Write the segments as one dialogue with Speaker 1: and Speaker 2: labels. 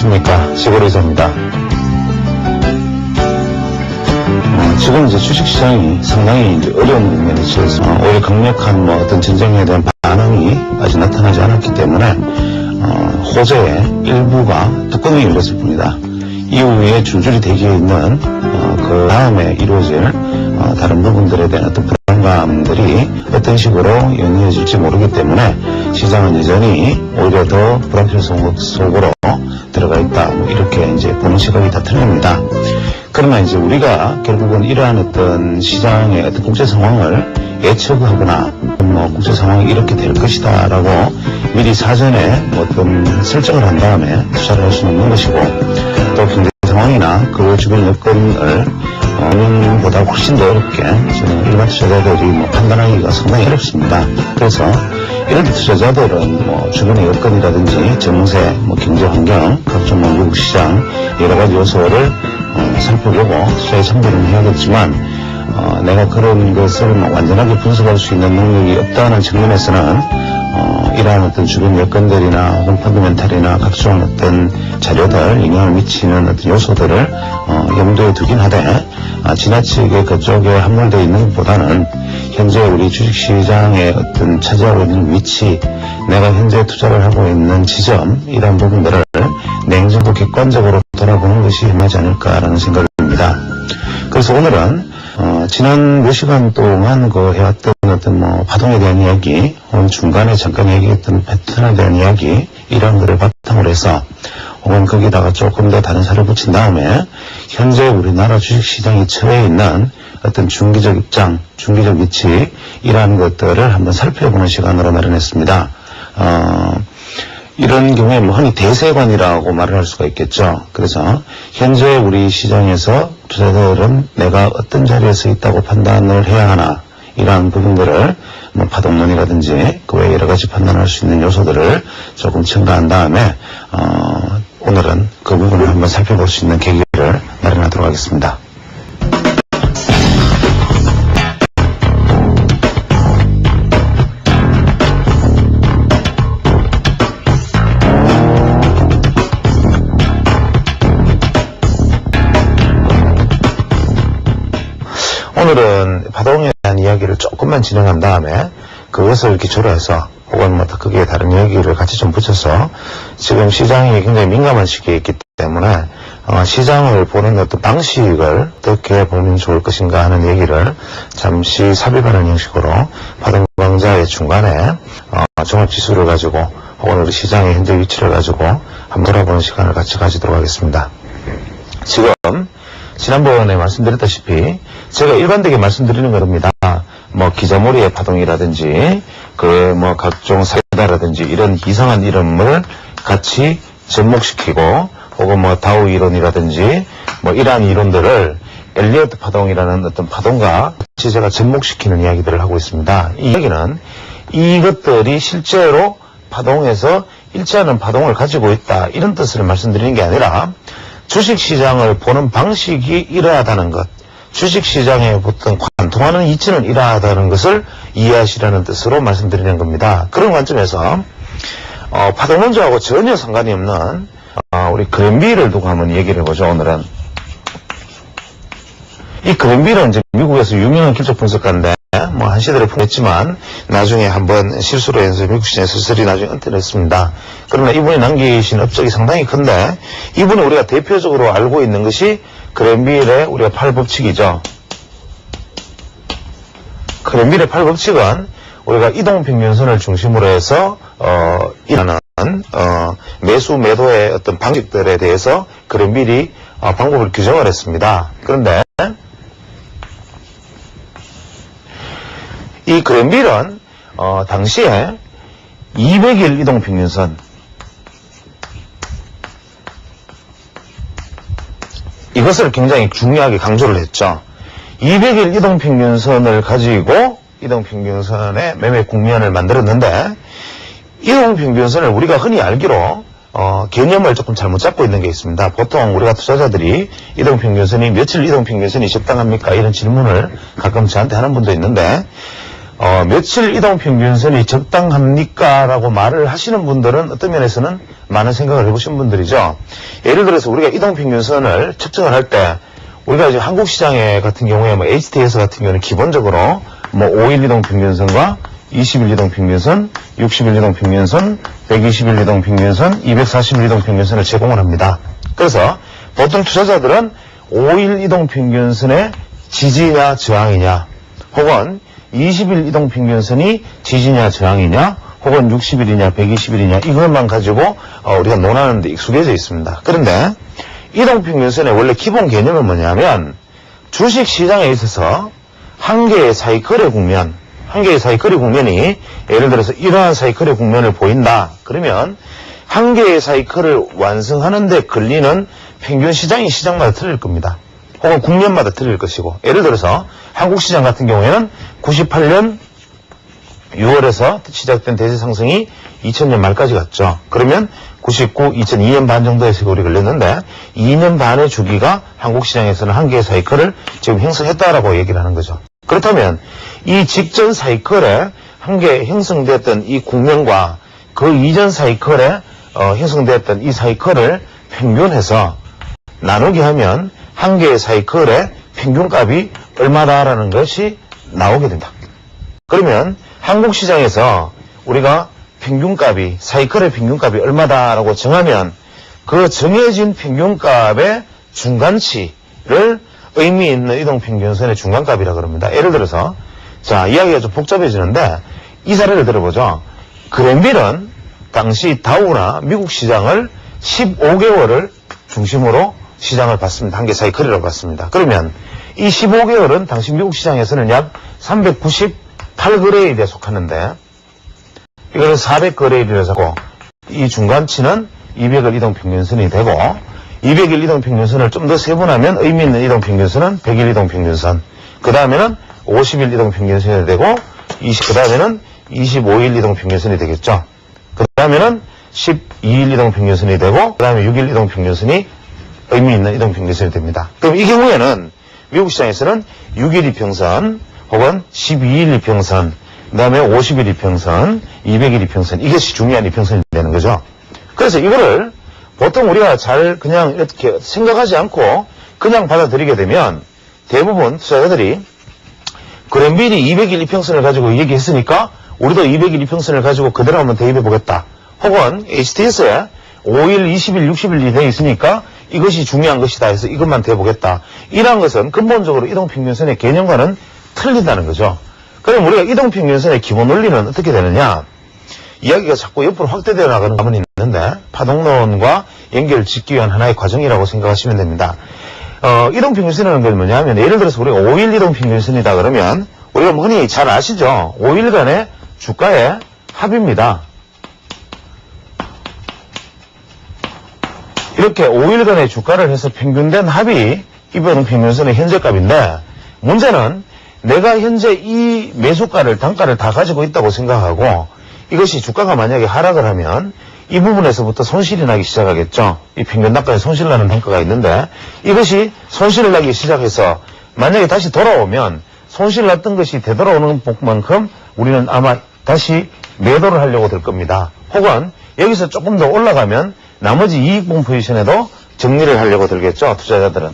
Speaker 1: 안녕하십니까. 시골의사입니다. 지금 이제 주식시장이 상당히 이제 어려운 국면에 처해서 오히려 강력한 어떤 전쟁에 대한 반응이 아직 나타나지 않았기 때문에 호재의 일부가 뚜껑이 열렸을 뿐이다. 이후에 줄줄이 대기에 있는 그 다음에 이루어질 다른 부분들에 대한 어떤 불안감들이 어떤 식으로 연이어질지 모르기 때문에 시장은 여전히 오히려 더 불확실 속으로 들어가 있다. 이렇게 이제 보는 시각이 다 틀립니다. 그러나 이제 우리가 결국은 이러한 어떤 시장의 어떤 국제 상황을 예측하거나 국제 상황이 이렇게 될 것이다라고 미리 사전에 어떤 설정을 한 다음에 투자를 할 수는 없는 것이고, 또 경제 상황이나 그 주변 여건을 보다 훨씬 더 어렵게 저는 일반 투자자들이 판단하기가 상당히 어렵습니다. 그래서 이런 투자자들은 주변의 여건이라든지 정세, 경제 환경, 각종 미국 시장 여러 가지 요소를 살펴보고 투자에 참고는 해야겠지만, 내가 그런 것을 완전하게 분석할 수 있는 능력이 없다는 측면에서는 이러한 어떤 주변 여건들이나 혹은 펀더멘탈이나 각종 어떤 자료들, 영향을 미치는 어떤 요소들을 염두에 두긴 하되, 지나치게 그쪽에 함몰되어 있는 것보다는 현재 우리 주식시장의 어떤 차지하고 있는 위치, 내가 현재 투자를 하고 있는 지점, 이런 부분들을 냉정하고 객관적으로 돌아보는 것이 현명하지 않을까라는 생각입니다. 그래서 오늘은 지난 몇 시간 동안 해왔던 어떤 파동에 대한 이야기, 혹은 중간에 잠깐 얘기했던 패턴에 대한 이야기, 이런 거를 바탕으로 해서, 혹은 거기다가 조금 더 다른 살을 붙인 다음에 현재 우리나라 주식시장이 처해 있는 어떤 중기적 입장, 중기적 위치, 이러한 것들을 한번 살펴보는 시간으로 마련했습니다. 이런 경우에 흔히 대세관이라고 말을 할 수가 있겠죠. 그래서 현재 우리 시장에서 투자자들은 내가 어떤 자리에서 있다고 판단을 해야 하나, 이러한 부분들을 파동론이라든지 그 외에 여러 가지 판단할 수 있는 요소들을 조금 첨가한 다음에 오늘은 그 부분을 한번 살펴볼 수 있는 계기를 마련하도록 하겠습니다. 오늘은 파동에 대한 이야기를 조금만 진행한 다음에 그것을 기초로 해서 혹은 더 크게 다른 이야기를 같이 좀 붙여서 지금 시장이 굉장히 민감한 시기에 있기 때문에 시장을 보는 어떤 방식을 어떻게 보면 좋을 것인가 하는 얘기를 잠시 삽입하는 형식으로 파동 강좌의 중간에 종합지수를 가지고 혹은 우리 시장의 현재 위치를 가지고 한번 돌아보는 시간을 같이 가지도록 하겠습니다. 지금 지난번에 말씀드렸다시피 제가 일반되게 말씀드리는 겁니다. 기자몰이의 파동이라든지 각종 사이다라든지 이런 이상한 이름을 같이 접목시키고, 혹은 다우 이론이라든지 이러한 이론들을 엘리어트 파동이라는 어떤 파동과 같이 제가 접목시키는 이야기들을 하고 있습니다. 이 이야기는 이것들이 실제로 파동에서 일치하는 파동을 가지고 있다, 이런 뜻을 말씀드리는 게 아니라 주식시장을 보는 방식이 이러하다는 것, 주식시장의 어떤 관통하는 이치는 이러하다는 것을 이해하시라는 뜻으로 말씀드리는 겁니다. 그런 관점에서 파동론자하고 전혀 상관이 없는 우리 그랜비를 두고 한번 얘기를 해보죠. 오늘은 이 그랜비는 이제 미국에서 유명한 기초 분석가인데 한 시대를 풍했지만 나중에 한번 실수로 해서 미국 시장에 슬슬이 나중에 은퇴를 했습니다. 그러나 이분이 남기신 업적이 상당히 큰데, 이분이 우리가 대표적으로 알고 있는 것이 그랜빌의 우리가 8법칙이죠. 그랜빌의 8법칙은 우리가 이동평균선을 중심으로 해서 일어나는 매수 매도의 어떤 방식들에 대해서 그랜빌이 방법을 규정을 했습니다. 그런데 이 그랜빌은 당시에 200일 이동평균선, 이것을 굉장히 중요하게 강조를 했죠. 200일 이동평균선을 가지고 이동평균선의 매매 국면을 만들었는데, 이동평균선을 우리가 흔히 알기로 개념을 조금 잘못 잡고 있는 게 있습니다. 보통 우리가 투자자들이 며칠 이동평균선이 적당합니까? 이런 질문을 가끔 저한테 하는 분도 있는데, 며칠 이동평균선이 적당합니까? 라고 말을 하시는 분들은 어떤 면에서는 많은 생각을 해보신 분들이죠. 예를 들어서 우리가 이동평균선을 측정을 할 때 우리가 이제 한국시장에 같은 경우에 뭐 HTS 같은 경우는 기본적으로 뭐 5일 이동평균선과 20일 이동평균선, 60일 이동평균선, 120일 이동평균선, 240일 이동평균선을 제공을 합니다. 그래서 보통 투자자들은 5일 이동평균선의 지지냐 저항이냐, 혹은 20일 이동평균선이 지지냐 저항이냐, 혹은 60일이냐 120일이냐 이것만 가지고 우리가 논하는 데 익숙해져 있습니다. 그런데 이동평균선의 원래 기본 개념은 뭐냐면 주식시장에 있어서 한 개의 사이클의 국면, 한 개의 사이클의 국면이 예를 들어서 이러한 사이클의 국면을 보인다. 그러면 한 개의 사이클을 완성하는 데 걸리는 평균 시장이 시장마다 틀릴 겁니다. 혹은 국면마다 틀릴 것이고, 예를 들어서 한국시장 같은 경우에는 98년 6월에서 시작된 대세 상승이 2000년 말까지 갔죠. 그러면 99, 2002년 반 정도의 세월이 걸렸는데 2년 반의 주기가 한국시장에서는 한 개의 사이클을 지금 형성했다라고 얘기를 하는 거죠. 그렇다면 이 직전 사이클에 한 개 형성되었던 이 국면과 그 이전 사이클에 형성되었던 이 사이클을 평균해서 나누게 하면 한 개의 사이클의 평균값이 얼마다라는 것이 나오게 된다. 그러면 한국시장에서 우리가 평균값이, 사이클의 평균값이 얼마다라고 정하면 그 정해진 평균값의 중간치를 의미 있는 이동평균선의 중간값이라 그럽니다. 예를 들어서, 자, 이야기가 좀 복잡해지는데 이 사례를 들어보죠. 그랜빌은 당시 다우나 미국 시장을 15개월을 중심으로 시장을 봤습니다. 한 개 사이클이라고 봤습니다. 그러면 이 15개월은 당시 미국 시장에서는 약 398그레이드에 속하는데 이거는 400그레이드에서 하고 이 중간치는 200일 이동평균선이 되고 200일 이동평균선을 좀 더 세분하면 의미 있는 이동평균선은 100일 이동평균선, 그 다음에는 50일 이동평균선이 되고 그 다음에는 25일 이동평균선이 되겠죠. 그 다음에는 12일 이동평균선이 되고 그 다음에 6일 이동평균선이 의미 있는 이동평균선이 됩니다. 그럼 이 경우에는 미국 시장에서는 6일 이평선 혹은 12일 이평선, 그 다음에 50일 이평선, 200일 이평선, 이것이 중요한 이평선이 되는 거죠. 그래서 이거를 보통 우리가 잘 그냥 이렇게 생각하지 않고 그냥 받아들이게 되면 대부분 투자자들이 그랜빌이 200일 이평선을 가지고 얘기했으니까 우리도 200일 이평선을 가지고 그대로 한번 대입해 보겠다. 혹은 HTS에 5일, 20일, 60일이 되어 있으니까 이것이 중요한 것이다 해서 이것만 대보겠다. 이러한 것은 근본적으로 이동평균선의 개념과는 틀린다는 거죠. 그럼 우리가 이동평균선의 기본 원리는 어떻게 되느냐? 이야기가 자꾸 옆으로 확대되어 나가는 감은 있는데 파동론과 연결 짓기 위한 하나의 과정이라고 생각하시면 됩니다. 이동평균선이라는 건 뭐냐면 예를 들어서 우리가 5일 이동평균선이다 그러면 우리가 흔히 잘 아시죠? 5일간의 주가의 합입니다. 이렇게 5일간의 주가를 해서 평균된 합이 이동평균선의 현재값인데 문제는 내가 현재 이 매수가를, 단가를 다 가지고 있다고 생각하고 이것이 주가가 만약에 하락을 하면 이 부분에서부터 손실이 나기 시작하겠죠. 이 평균 단가에 손실 나는 단가가 있는데 이것이 손실을 나기 시작해서 만약에 다시 돌아오면 손실 났던 것이 되돌아오는 만큼 우리는 아마 다시 매도를 하려고 될 겁니다. 혹은 여기서 조금 더 올라가면 나머지 이익분 포지션에도 정리를 하려고 들겠죠. 투자자들은.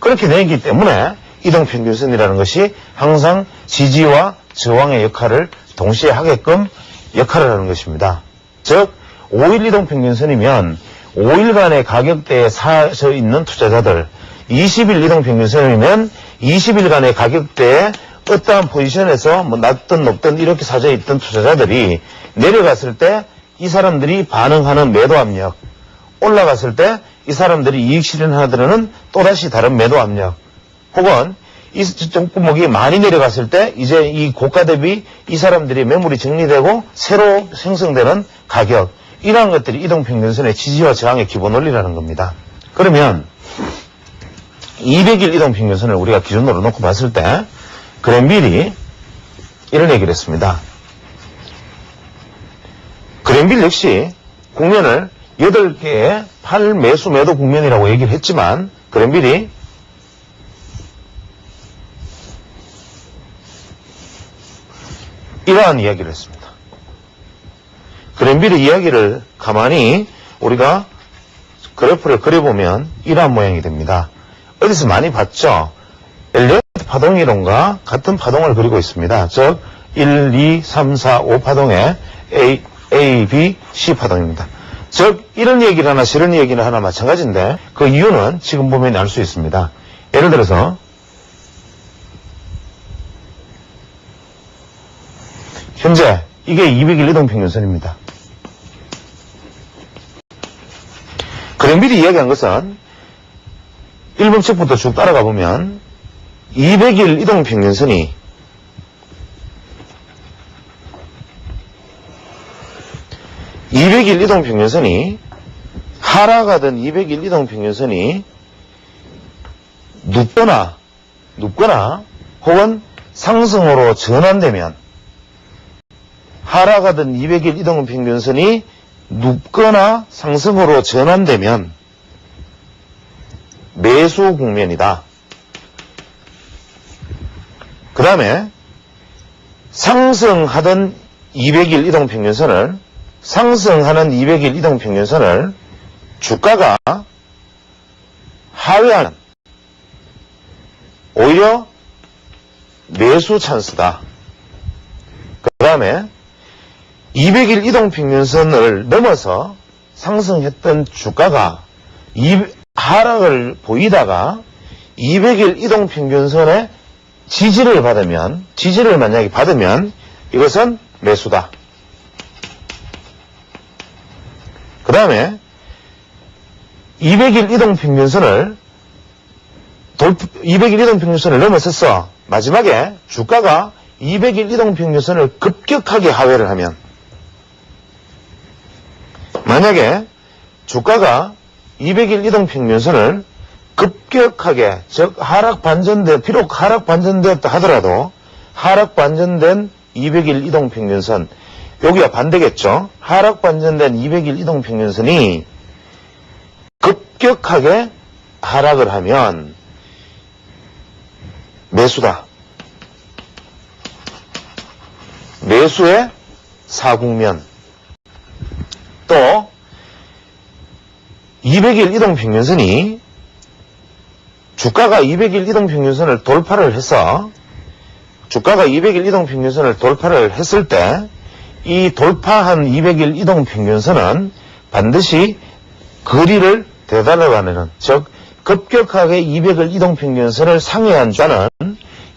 Speaker 1: 그렇게 되기 때문에 이동평균선이라는 것이 항상 지지와 저항의 역할을 동시에 하게끔 역할을 하는 것입니다. 즉 5일 이동평균선이면 5일간의 가격대에 사서 있는 투자자들, 20일 이동평균선이면 20일간의 가격대에 어떠한 포지션에서 뭐 낮든 높든 이렇게 사져 있던 투자자들이 내려갔을 때 이 사람들이 반응하는 매도 압력, 올라갔을 때 이 사람들이 이익 실현하더라는 또다시 다른 매도 압력, 혹은 이 종목이 많이 내려갔을 때 이제 이 고가 대비 이 사람들이 매물이 정리되고 새로 생성되는 가격, 이러한 것들이 이동평균선의 지지와 저항의 기본 원리라는 겁니다. 그러면 200일 이동평균선을 우리가 기준으로 놓고 봤을 때 그랜빌이 이런 얘기를 했습니다. 그랜빌 역시 국면을 8개의 매수 매도 국면이라고 얘기를 했지만 그랜빌이 이러한 이야기를 했습니다. 그랜빌의 이야기를 가만히 우리가 그래프를 그려보면 이러한 모양이 됩니다. 어디서 많이 봤죠? 엘리어트 파동이론과 같은 파동을 그리고 있습니다. 즉 1, 2, 3, 4, 5 파동의 A, B, C 파동입니다. 즉 이런 얘기를 하나 저런 얘기를 하나 마찬가지인데 그 이유는 지금 보면 알 수 있습니다. 예를 들어서 현재 이게 200일 이동평균선입니다. 그랜빌이 이야기한 것은 1번 책부터 쭉 따라가 보면 200일 이동평균선이 하락하던 200일 이동평균선이 눕거나 혹은 상승으로 전환되면 하락하던 200일 이동평균선이 눕거나 상승으로 전환되면 매수 국면이다. 그 다음에 상승하는 200일 이동평균선을 주가가 하회하는 오히려 매수 찬스다. 그 다음에 200일 이동평균선을 넘어서 상승했던 주가가 하락을 보이다가 200일 이동평균선의 지지를 만약에 받으면 이것은 매수다. 그 다음에 200일 이동평균선을 넘어섰어. 마지막에 주가가 200일 이동평균선을 급격하게 하회를 하면 만약에 주가가 200일 이동평균선을 급격하게 즉 비록 하락 반전되었다 하더라도 하락 반전된 200일 이동평균선 여기가 반대겠죠. 하락 반전된 200일 이동평균선이 급격하게 하락을 하면 매수다. 매수의 사국면. 또 200일 이동평균선이 주가가 200일 이동평균선을 돌파를 해서 주가가 200일 이동평균선을 돌파를 했을 때 이 돌파한 200일 이동평균선은 반드시 거리를 되돌아가는 즉 급격하게 200일 이동평균선을 상회한 주가는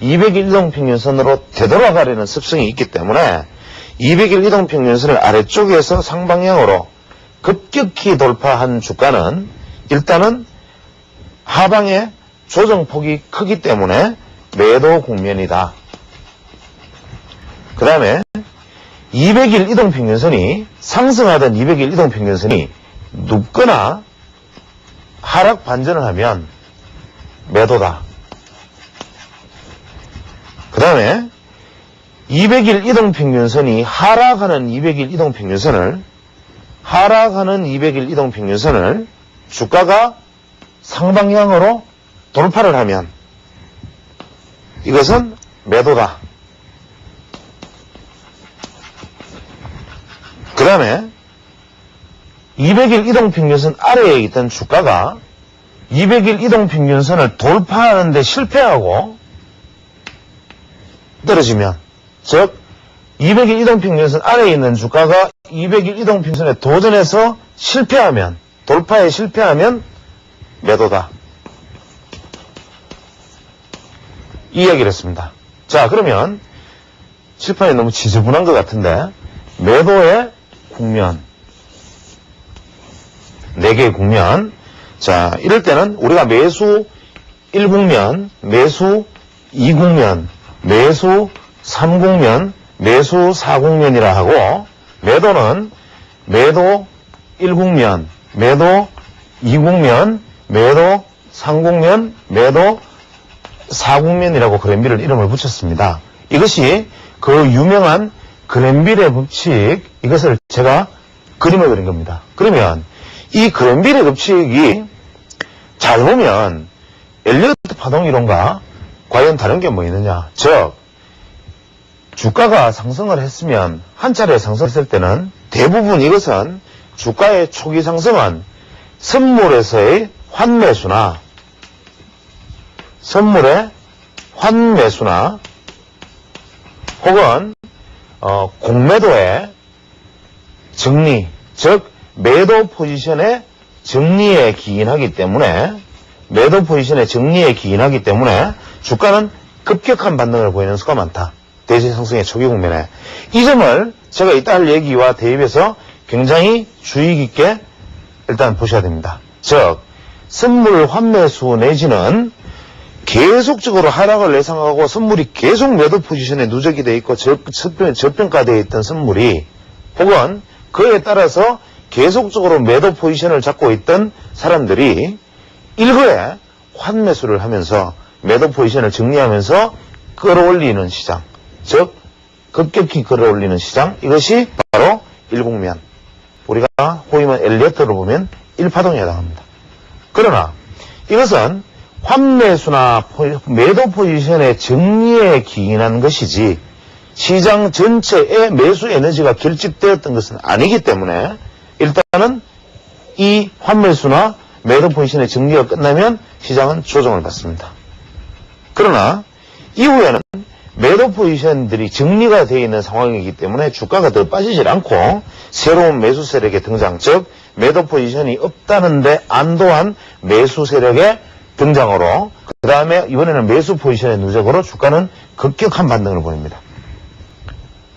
Speaker 1: 200일 이동평균선으로 되돌아가려는 습성이 있기 때문에 200일 이동평균선을 아래쪽에서 상방향으로 급격히 돌파한 주가는 일단은 하방의 조정폭이 크기 때문에 매도 국면이다. 그 다음에 200일 이동평균선이 상승하던 200일 이동평균선이 눕거나 하락 반전을 하면 매도다. 그 다음에 200일 이동평균선이 하락하는 200일 이동평균선을 주가가 상방향으로 돌파를 하면 이것은 매도다. 그 다음에 200일 이동평균선 아래에 있던 주가가 200일 이동평균선을 돌파하는 데 실패하고 떨어지면 즉 200일 이동평균선 아래에 있는 주가가 200일 이동평균선에 도전해서 실패하면 돌파에 실패하면 매도다. 이 이야기를 했습니다. 자 그러면 칠판이 너무 지저분한 것 같은데 매도의 국면 4개의 국면. 자 이럴 때는 우리가 매수 1국면, 매수 2국면, 매수 3국면, 매수 4국면이라 하고 매도는 매도 1국면, 매도 2국면, 매도 3국면, 매도 4국면이라고 그랜빌을 이름을 붙였습니다. 이것이 그 유명한 그랜빌의 법칙, 이것을 제가 그림을 그린 겁니다. 그러면 이 그랜빌의 법칙이 잘 보면 엘리어트 파동이론과 과연 다른 게 뭐 있느냐. 즉 주가가 상승을 했으면, 한 차례 상승했을 때는 대부분 이것은 주가의 초기 상승은 선물에서의 환매수나 선물의 환매수나 혹은 공매도의 정리, 즉 매도 포지션의 정리에 기인하기 때문에 주가는 급격한 반등을 보이는 수가 많다. 대세 상승의 초기 국면에. 이 점을 제가 이따 할 얘기와 대입해서 굉장히 주의 깊게 일단 보셔야 됩니다. 즉 선물 환매수 내지는 계속적으로 하락을 예상하고 선물이 계속 매도 포지션에 누적이 되어 있고 저평가되어 있던 선물이 혹은 그에 따라서 계속적으로 매도 포지션을 잡고 있던 사람들이 일거에 환매수를 하면서 매도 포지션을 정리하면서 끌어올리는 시장, 즉 급격히 끌어올리는 시장, 이것이 바로 일국면, 우리가 호위만 엘리어트로 보면 1파동에 해당합니다. 그러나 이것은 환매수나 매도 포지션의 정리에 기인한 것이지 시장 전체의 매수 에너지가 결집되었던 것은 아니기 때문에 일단은 이 환매수나 매도 포지션의 정리가 끝나면 시장은 조정을 받습니다. 그러나 이후에는 매도 포지션들이 정리가 되어 있는 상황이기 때문에 주가가 더 빠지질 않고 새로운 매수 세력의 등장, 즉 매도 포지션이 없다는데 안도한 매수 세력의 등장으로 그 다음에 이번에는 매수 포지션의 누적으로 주가는 급격한 반등을 보입니다.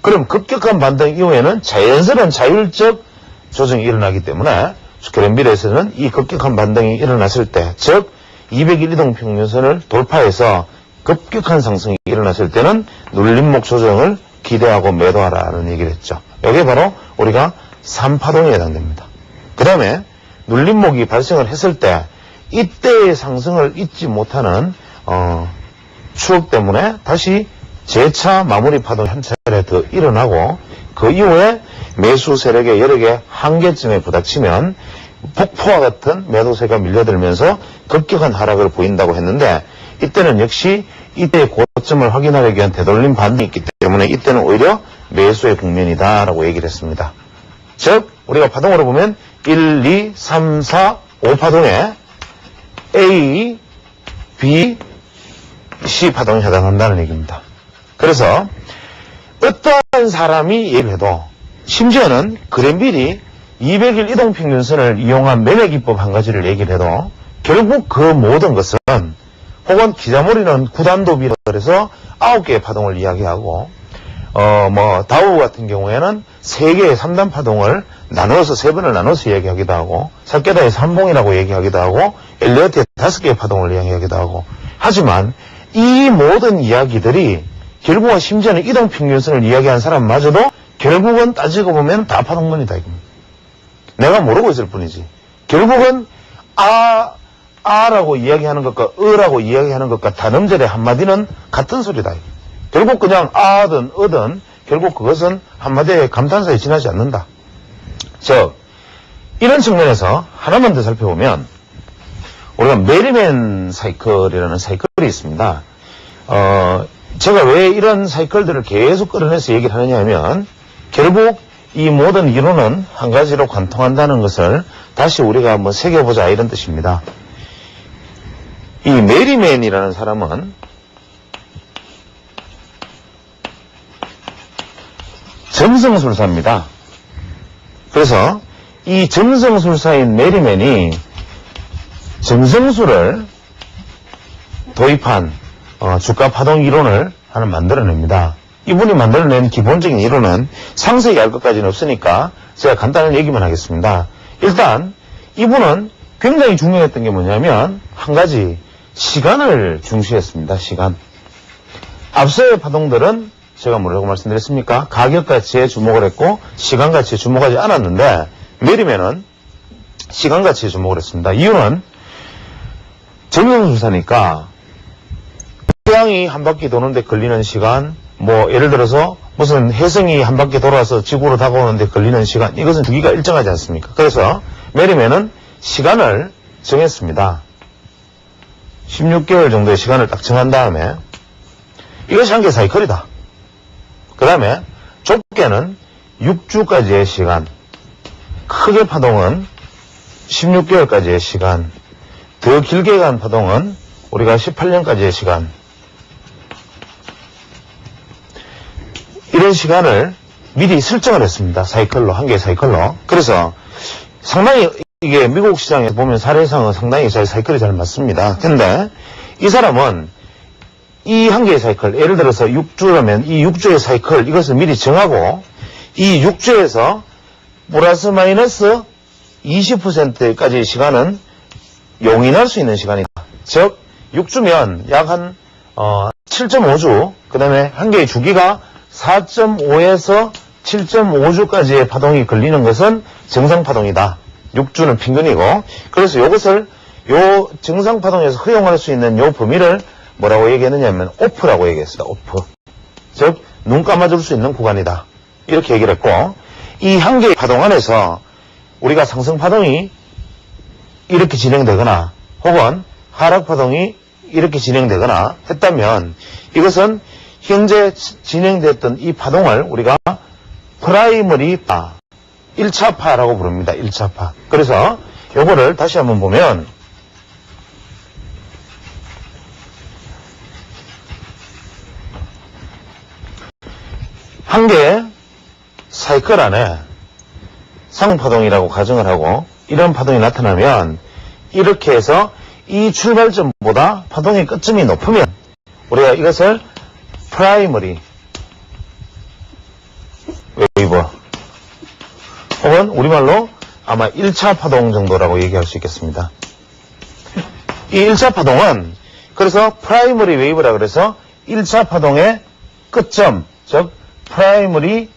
Speaker 1: 그럼 급격한 반등 이후에는 자연스러운 자율적 조정이 일어나기 때문에 그랜빌에서는 이 급격한 반등이 일어났을 때, 즉 200일 이동평균선을 돌파해서 급격한 상승이 일어났을 때는 눌림목 조정을 기대하고 매도하라는 얘기를 했죠. 이게 바로 우리가 3파동에 해당됩니다. 그 다음에 눌림목이 발생을 했을 때 이때의 상승을 잊지 못하는 추억 때문에 다시 재차 마무리 파동이 한 차례 더 일어나고 그 이후에 매수 세력의 여러 개 한계점에 부닥치면 폭포와 같은 매도세가 밀려들면서 급격한 하락을 보인다고 했는데 이때는 역시 이때의 고점을 확인하기 위한 되돌림 반등이 있기 때문에 이때는 오히려 매수의 국면이다 라고 얘기를 했습니다. 즉 우리가 파동으로 보면 1, 2, 3, 4, 5파동에 A, B, C 파동에 해당한다는 얘기입니다. 그래서 어떠한 사람이 예배도 심지어는 그랜빌이 200일 이동평균선을 이용한 매매기법 한 가지를 얘기를 해도 결국 그 모든 것은 혹은 기자머리는 9단도비를 해서 9개의 파동을 이야기하고 다우 같은 경우에는 3개의 3단 파동을 나누어서 3번을 나눠서 이야기하기도 하고 사케다의 3봉이라고 얘기하기도 하고 엘리어트의 5개의 파동을 이야기하기도 하고 하지만 이 모든 이야기들이 결국은 심지어는 이동평균선을 이야기한 사람마저도 결국은 따지고 보면 다 파동론이다 이겁니다. 내가 모르고 있을 뿐이지. 결국은 아라고 이야기하는 것과 어라고 이야기하는 것과 단음절의 한마디는 같은 소리다. 결국 그냥 아든 어든 결국 그것은 한마디의 감탄사에 지나지 않는다. 즉 이런 측면에서 하나만 더 살펴보면 우리가 메리맨 사이클이라는 사이클이 있습니다. 제가 왜 이런 사이클들을 계속 끌어내서 얘기를 하느냐 하면 결국 이 모든 이론은 한 가지로 관통한다는 것을 다시 우리가 한번 새겨보자 이런 뜻입니다. 이 메리맨이라는 사람은 점성술사입니다. 그래서 이 점성술사인 메리맨이 점성술을 도입한 주가 파동 이론을 하나 만들어냅니다. 이분이 만들어낸 기본적인 이론은 상세히 알 것까지는 없으니까 제가 간단한 얘기만 하겠습니다. 일단 이분은 굉장히 중요했던 게 뭐냐면 한 가지 시간을 중시했습니다. 시간. 앞서의 파동들은 제가 뭐라고 말씀드렸습니까? 가격 가치에 주목을 했고 시간 가치에 주목하지 않았는데 메리맨은 시간 가치에 주목을 했습니다. 이유는 점성술사니까 태양이 한 바퀴 도는데 걸리는 시간, 예를 들어서 무슨 혜성이 한 바퀴 돌아서 지구로 다가오는데 걸리는 시간, 이것은 주기가 일정하지 않습니까? 그래서 메리맨은 시간을 정했습니다. 16개월 정도의 시간을 딱 정한 다음에 이것이 한 개 사이클이다. 그 다음에 좁게는 6주까지의 시간, 크게 파동은 16개월까지의 시간, 더 길게 간 파동은 우리가 18년까지의 시간, 이런 시간을 미리 설정을 했습니다. 사이클로, 한 개의 사이클로. 그래서 상당히 이게 미국 시장에 보면 사례상은 상당히 사이클이 잘 맞습니다. 근데 이 사람은 이 한 개의 사이클, 예를 들어서 6주라면 이 6주의 사이클, 이것을 미리 정하고 이 6주에서 플러스 마이너스 20%까지의 시간은 용인할 수 있는 시간이다. 즉 6주면 약 한 7.5주, 그 다음에 한 개의 주기가 4.5에서 7.5주까지의 파동이 걸리는 것은 정상파동이다. 6주는 평균이고, 그래서 이것을 요 정상파동에서 허용할 수 있는 요 범위를 뭐라고 얘기했느냐면 오프라고 얘기했어요. 오프. 즉 눈 감아줄 수 있는 구간이다. 이렇게 얘기를 했고, 이 한 개의 파동 안에서 우리가 상승파동이 이렇게 진행되거나 혹은 하락파동이 이렇게 진행되거나 했다면 이것은 현재 진행됐던 이 파동을 우리가 프라이머리 파, 1차파라고 부릅니다. 1차파. 그래서 요거를 다시 한번 보면 한 개의 사이클 안에 상파동이라고 가정을 하고 이런 파동이 나타나면 이렇게 해서 이 출발점보다 파동의 끝점이 높으면 우리가 이것을 프라이머리 웨이브 혹은 우리말로 아마 1차 파동 정도라고 얘기할 수 있겠습니다. 이 1차 파동은 그래서 프라이머리 웨이브라 그래서 1차 파동의 끝점, 즉 프라이머리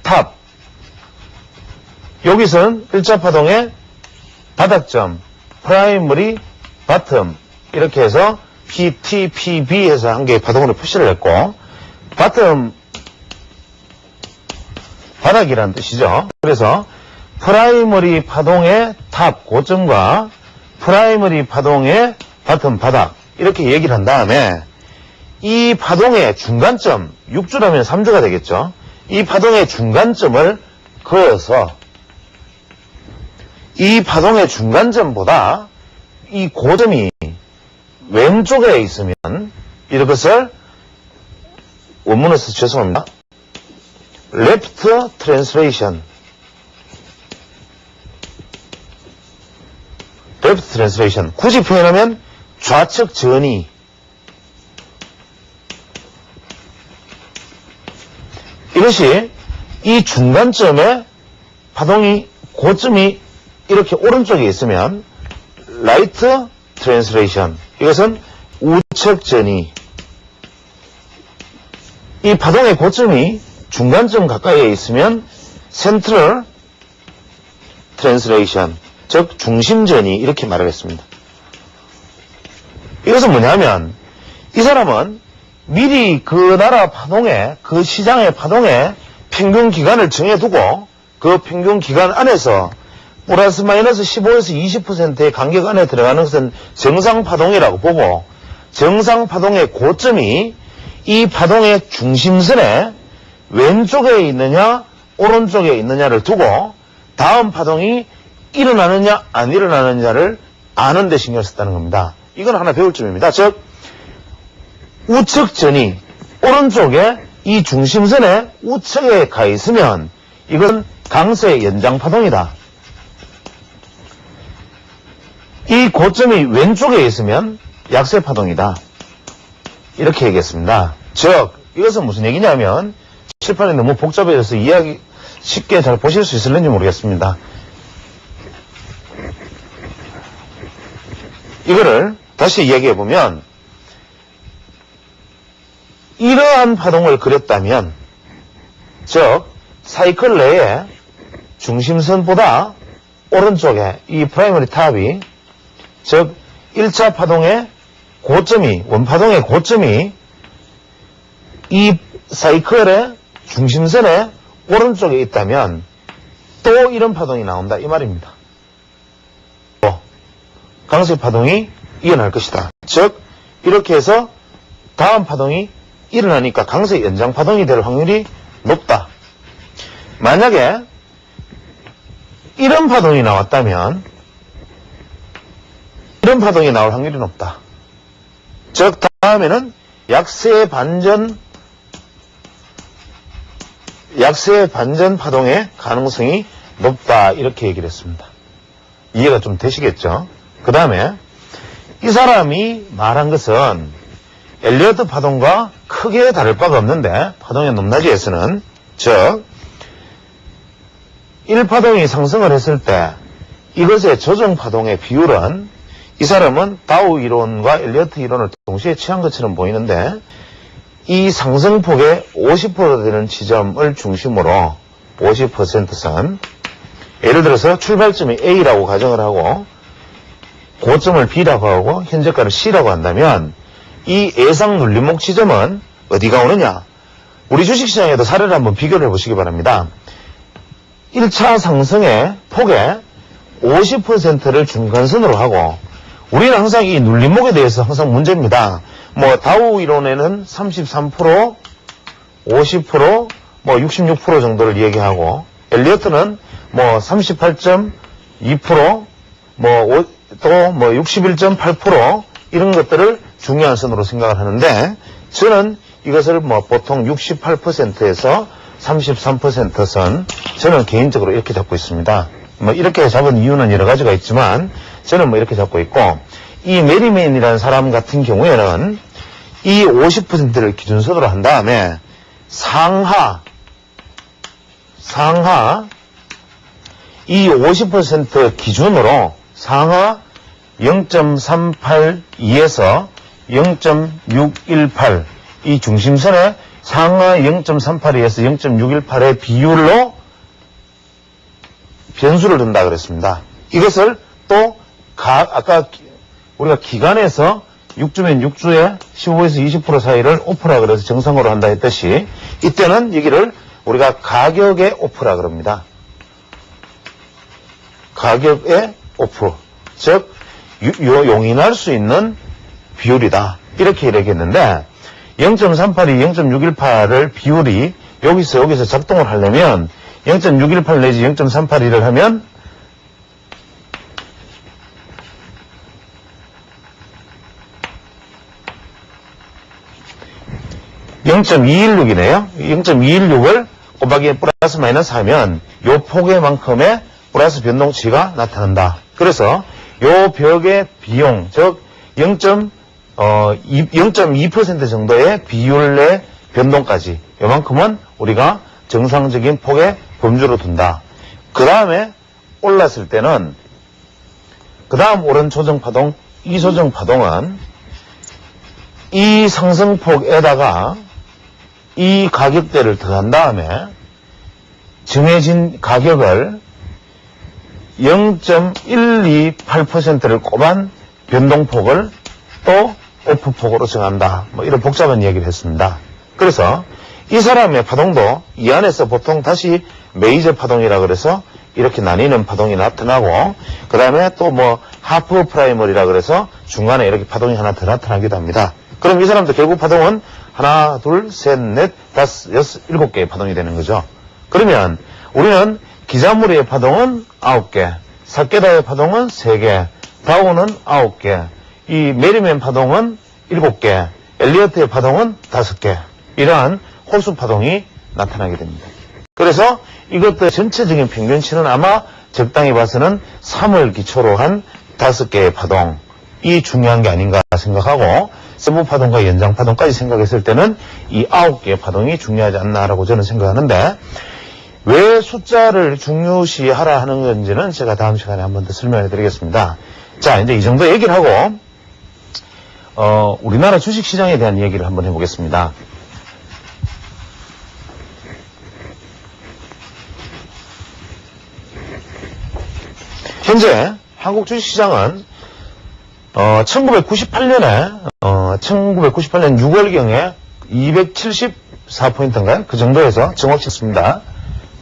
Speaker 1: 탑, 여기서는 1차 파동의 바닥점, 프라이머리 바텀, 이렇게 해서 PT, PB 해서 한 개의 파동으로 표시를 했고, 바텀, 바닥이라는 뜻이죠. 그래서 프라이머리 파동의 탑, 고점과 프라이머리 파동의 바텀, 바닥, 이렇게 얘기를 한 다음에 이 파동의 중간점, 6주라면 3주가 되겠죠. 이 파동의 중간점을 그어서 이 파동의 중간점보다 이 고점이 왼쪽에 있으면 이것을 원문에서 죄송합니다. left translation. left translation. 굳이 표현하면 좌측 전이. 이것이 이 중간점에 파동이 고점이 이렇게 오른쪽에 있으면 right translation. 이것은 우측 전이. 이 파동의 고점이 중간점 가까이에 있으면 central translation. 즉 중심전이 이렇게 말을 했습니다. 이것은 뭐냐면 이 사람은 미리 그 나라 파동에 그 시장의 파동에 평균 기간을 정해두고 그 평균 기간 안에서 플러스 마이너스 15에서 20%의 간격 안에 들어가는 것은 정상파동이라고 보고 정상파동의 고점이 이 파동의 중심선에 왼쪽에 있느냐 오른쪽에 있느냐를 두고 다음 파동이 일어나느냐 안 일어나느냐를 아는 데 신경을 썼다는 겁니다. 이건 하나 배울 점입니다. 즉 우측 전이 오른쪽에 이 중심선에 우측에 가 있으면 이건 강세의 연장파동이다. 이 고점이 왼쪽에 있으면 약세파동이다. 이렇게 얘기했습니다. 즉 이것은 무슨 얘기냐면 칠판이 너무 복잡해져서 이해하기 쉽게 잘 보실 수 있을는지 모르겠습니다. 이거를 다시 이야기해보면 이러한 파동을 그렸다면 즉 사이클 내에 중심선보다 오른쪽에 이 프라이머리 탑이 즉 1차 파동의 고점이 원파동의 고점이 이 사이클의 중심선의 오른쪽에 있다면 또 이런 파동이 나온다 이 말입니다. 강세 파동이 일어날 것이다. 즉 이렇게 해서 다음 파동이 일어나니까 강세 연장 파동이 될 확률이 높다. 만약에 이런 파동이 나왔다면 이런 파동이 나올 확률이 높다. 즉 다음에는 약세 반전 파동의 가능성이 높다 이렇게 얘기를 했습니다. 이해가 좀 되시겠죠? 그 다음에 이 사람이 말한 것은 엘리어트 파동과 크게 다를 바가 없는데 파동의 높낮이에서는 즉 1파동이 상승을 했을 때 이것의 조정 파동의 비율은 이 사람은 다우 이론과 엘리어트 이론을 동시에 취한 것처럼 보이는데 이 상승폭의 50% 되는 지점을 중심으로 50%선 예를 들어서 출발점이 A라고 가정을 하고 고점을 B라고 하고 현재가를 C라고 한다면 이 예상 눌림목 지점은 어디가 오느냐? 우리 주식시장에도 사례를 한번 비교를 해보시기 바랍니다. 1차 상승의 폭의 50%를 중간선으로 하고 우리는 항상 이 눌림목에 대해서 항상 문제입니다. 뭐 다우 이론에는 33%, 50%, 뭐 66% 정도를 얘기하고 엘리어트는 뭐 38.2%, 뭐 또 뭐 61.8% 이런 것들을 중요한 선으로 생각을 하는데 저는 이것을 뭐 보통 68%에서 33% 선 저는 개인적으로 이렇게 잡고 있습니다. 뭐 이렇게 잡은 이유는 여러 가지가 있지만 저는 뭐 이렇게 잡고 있고 이 메리맨이라는 사람 같은 경우에는 이 50%를 기준선으로 한 다음에 상하 이 50% 기준으로 상하 0.382에서 0.618 이 중심선에 상하 0.382에서 0.618의 비율로 변수를 둔다 그랬습니다. 이것을 또 아까 우리가 기간에서 6주면 6주에 15에서 20% 사이를 오프라 그래서 정상으로 한다 했듯이 이때는 여기를 우리가 가격의 오프라 그럽니다. 가격의 오프 즉 용인할 수 있는 비율이다 이렇게 얘기했는데 0.382, 0.618을 비율이 여기서 작동을 하려면 0.618 내지 0.382를 하면 (0.216이네요) 0.216을 곱하기 플러스 마이너스 하면 요 폭의만큼의 플러스 변동치가 나타난다. 그래서 요 벽의 비용, 즉 0.2% 정도의 비율의 변동까지 요만큼은 우리가 정상적인 폭의 범주로 둔다. 그 다음에 올랐을 때는 그 다음 오른 조정파동, 이 조정파동은 이 상승폭에다가 이 가격대를 더한 다음에 정해진 가격을 0.128%를 곱한 변동폭을 또 오프폭으로 정한다. 뭐 이런 복잡한 얘기를 했습니다. 그래서 이 사람의 파동도 이 안에서 보통 다시 메이저 파동이라 그래서 이렇게 나뉘는 파동이 나타나고 그 다음에 또 뭐 하프 프라이머리라 그래서 중간에 이렇게 파동이 하나 더 나타나기도 합니다. 그럼 이 사람도 결국 파동은 하나, 둘, 셋, 넷, 다섯, 여섯, 일곱 개의 파동이 되는 거죠. 그러면 우리는 기자무리의 파동은 9개, 사케다의 파동은 3개, 다우는 9개, 이 메리맨 파동은 7개, 엘리어트의 파동은 5개, 이러한 호수 파동이 나타나게 됩니다. 그래서 이것들 전체적인 평균치는 아마 적당히 봐서는 3을 기초로 한 5개의 파동이 중요한 게 아닌가 생각하고 세부 파동과 연장 파동까지 생각했을 때는 이 9개의 파동이 중요하지 않나라고 저는 생각하는데 왜 숫자를 중요시하라 하는 건지는 제가 다음 시간에 한 번 더 설명해 드리겠습니다. 자, 이제 이 정도 얘기를 하고 우리나라 주식시장에 대한 얘기를 한번 해보겠습니다. 현재 한국 주식시장은 1998년 6월경에 274포인트인가요? 그 정도에서 정확히 습니다.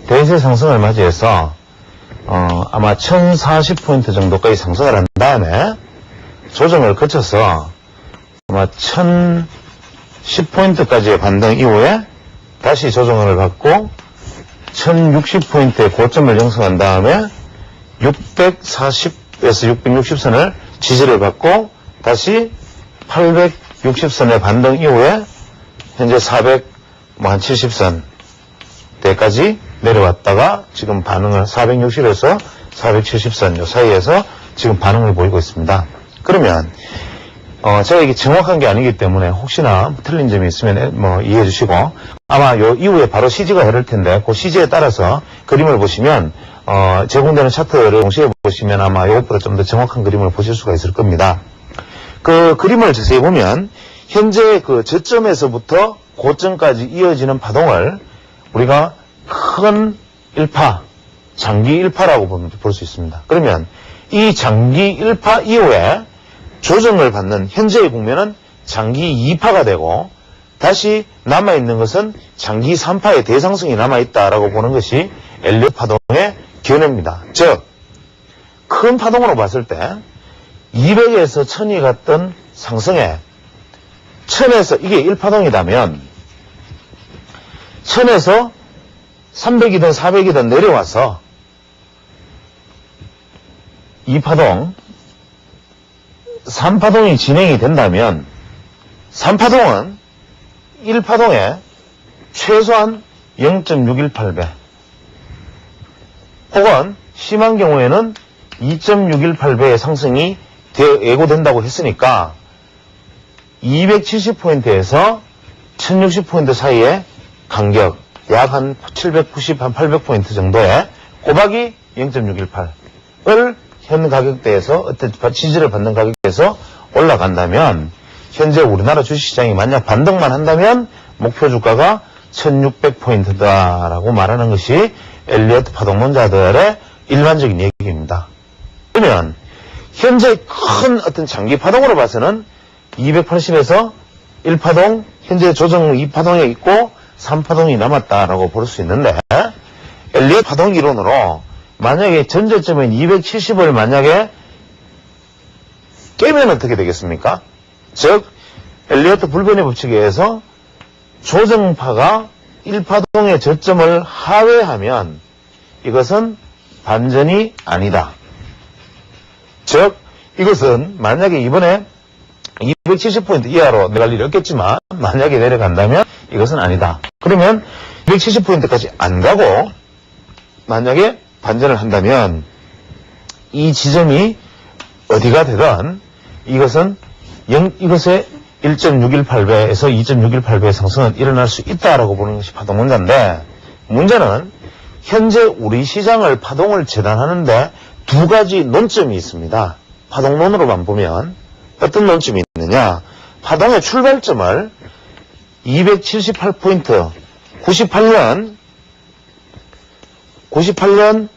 Speaker 1: 대세 상승을 맞이해서 아마 1040포인트 정도까지 상승을 한 다음에 조정을 거쳐서 아마 10포인트까지의 반등 이후에 다시 조정을 받고 1060포인트의 고점을 형성한 다음에 640에서 660선을 지지를 받고 다시 860선의 반등 이후에 현재 470선 대까지 내려왔다가 지금 반응을 460에서 470선 요 사이에서 지금 반응을 보이고 있습니다. 그러면 제가 이게 정확한 게 아니기 때문에 혹시나 틀린 점이 있으면 이해해 주시고, 아마 요 이후에 바로 CG가 흐를 텐데 그 CG에 따라서 그림을 보시면 제공되는 차트를 동시에 보시면 아마 이것보다 좀 더 정확한 그림을 보실 수가 있을 겁니다. 그 그림을 자세히 보면 현재 그 저점에서부터 고점까지 이어지는 파동을 우리가 큰 일파, 장기 일파라고 볼 수 있습니다. 그러면 이 장기 일파 이후에 조정을 받는 현재의 국면은 장기 2파가 되고 다시 남아있는 것은 장기 3파의 대상성이 남아있다라고 보는 것이 엘리엇 파동의 견해입니다. 즉, 큰 파동으로 봤을 때 200에서 1000이 갔던 상승에 1000에서 이게 1파동이라면 1000에서 300이든 400이든 내려와서 2파동 3파동이 진행이 된다면 3파동은 1파동에 최소한 0.618배 혹은 심한 경우에는 2.618배의 상승이 예고된다고 했으니까 270포인트에서 1060포인트 사이의 간격 약 한 790, 한 800포인트 정도의 꼬박이 0.618을 현 가격대에서 어떤 지지를 받는 가격대에서 올라간다면 현재 우리나라 주식시장이 만약 반등만 한다면 목표 주가가 1600포인트다라고 말하는 것이 엘리엇 파동론자들의 일반적인 얘기입니다. 그러면 현재 큰 어떤 장기 파동으로 봐서는 280에서 1파동, 현재 조정 2파동에 있고 3파동이 남았다라고 볼 수 있는데 엘리엇 파동 이론으로 만약에 전저점인 270을 만약에 깨면 어떻게 되겠습니까? 즉 엘리엇 불변의 법칙에 의해서 조정파가 1파동의 저점을 하회하면 이것은 반전이 아니다. 즉 이것은 만약에 이번에 270포인트 이하로 내려갈 일이 없겠지만 만약에 내려간다면 이것은 아니다. 그러면 270포인트까지 안 가고 만약에 반전을 한다면 이 지점이 어디가 되든 이것은 이것의 1.618배에서 2.618배의 상승은 일어날 수 있다라고 보는 것이 파동론자인데 문제는 현재 우리 시장을 파동을 재단하는데 두 가지 논점이 있습니다. 파동론으로만 보면 어떤 논점이 있느냐, 파동의 출발점을 278포인트 98년